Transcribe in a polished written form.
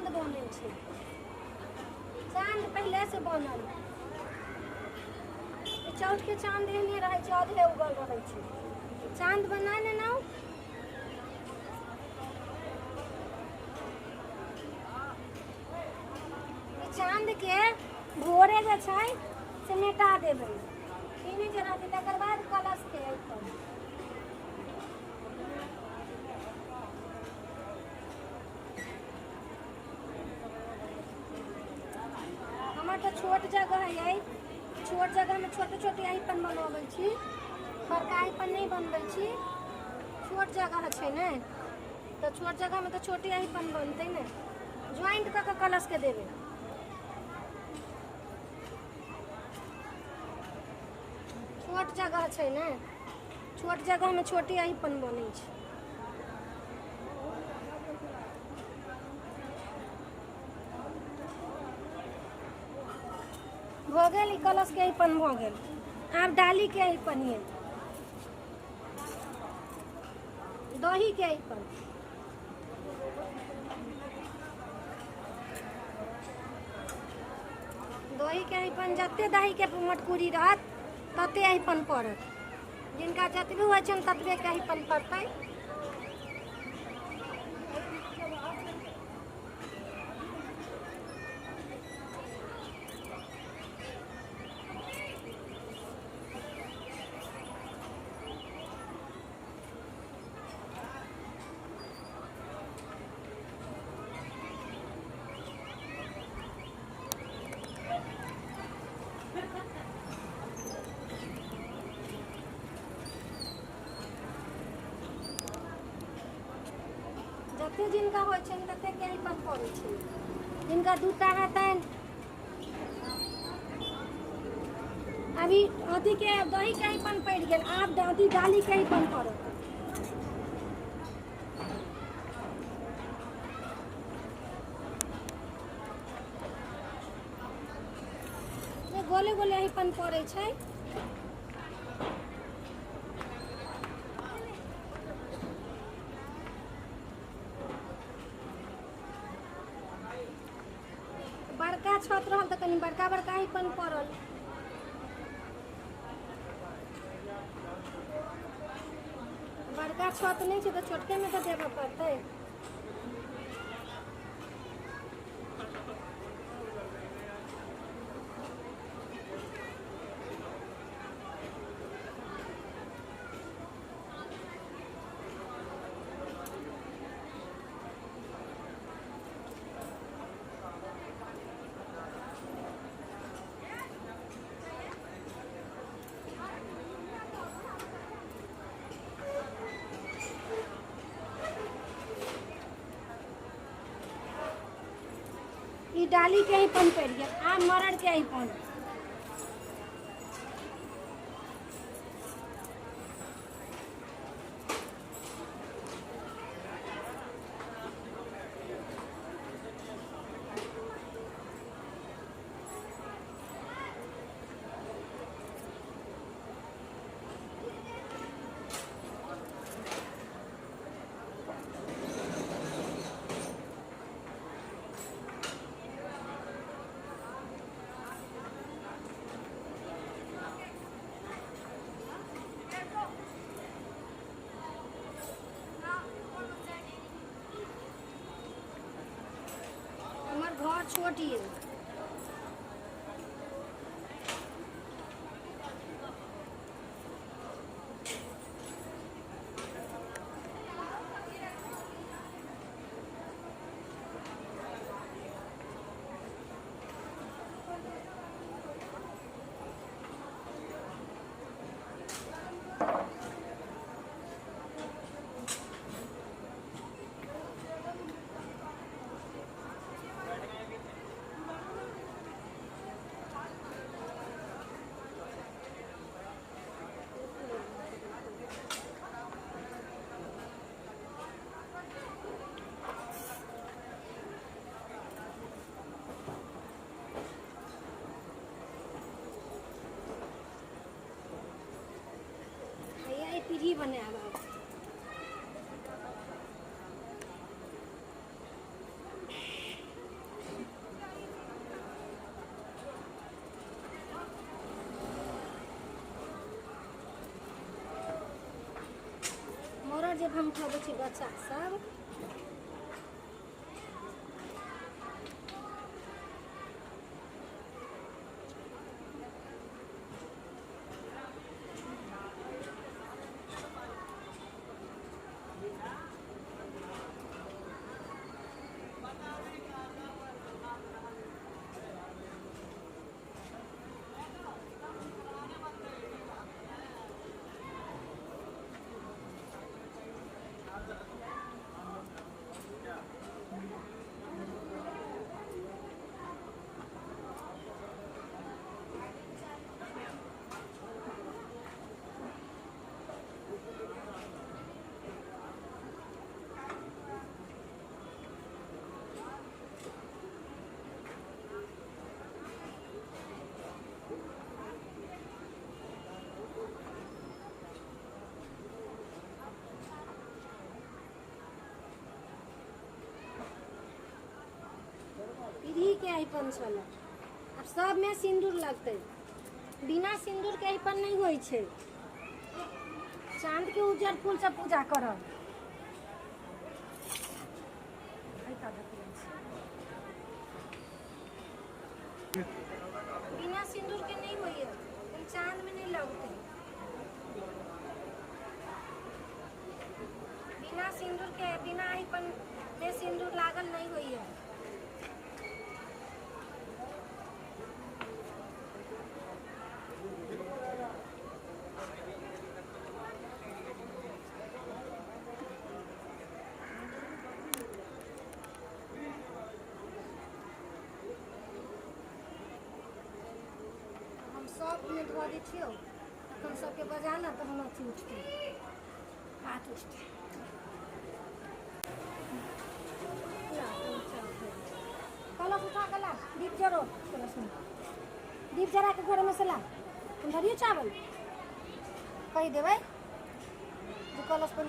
चाँद बनै छै। चाँद पहले से बनल। चौथ के चाँद एहने रहै छै, आधे उगल रहै छै। चाँद बना लेना। चाँद के भोरे जे छै से मेटा देबै, तीने जे रहतै तकर बाद कलश के अइतै। हमर तो छोट जगह है, छोट जगह में छोटे छोटे अहिपन बनबै छी, बड़का अहिपन नहीं बनबै छी। छोट जगह छै ने, तो छोट जगह में तो छोटे अहिपन बनतै ने। ज्वाइंट कऽ के कलश के देबै। छोट जगह छै ने, छोट जगह में छोटे अहिपन बनै छै। भऽ गेल ई कलश के अहिपन भऽ गेल। आब डाली के अहिपन ये, दही के अहिपन। दही के अहिपन जते दही के मटकूरी रहत तते अहिपन पड़त। जिनका जतबे होइ छनि ततबे के अहिपन पड़तै। जते जिनका होइ छनि तते के अहिपन पड़ै छै। जिनका दूटा हेतनि, अभी अथी के दही के अहिपन पड़ि गेल, आब अथी डाली के अहिपन पड़त। गोले गोले अहिपन पड़ै छै। बड़का छत रहल तऽ कनी बड़का बड़का अहिपन पड़ल। बड़का छत नहीं छै तऽ छोटके में तो देबऽ पड़तै। ई डाली के अहिपन पड़ि गेल। आब मरड़ के अहिपन। घर छोटी है। पीढ़ी बने अब के हम उठाबै छी बच्चा सब। पीढ़ी के अहिपन छल। अब सब में सिंदूर लगते, बिना सिंदूर के अहिपन नहीं होई छे। चांद के उज्जर फूल से पूजा करब। बिना सिंदूर के नहीं होई है, चांद में नहीं लगते। बिना सिंदूर के, बिना अहिपन में सिंदूर लागल नहीं होई है। सब में धो दी छियो, तखन सबके बजाना तो हम अथी उठते, हाथ उठते। कलश उठा के ला, दीप जरो, कलश में दीप जरा के घर में से ला। तुम धरिए चावल कही देवे जो कलश पर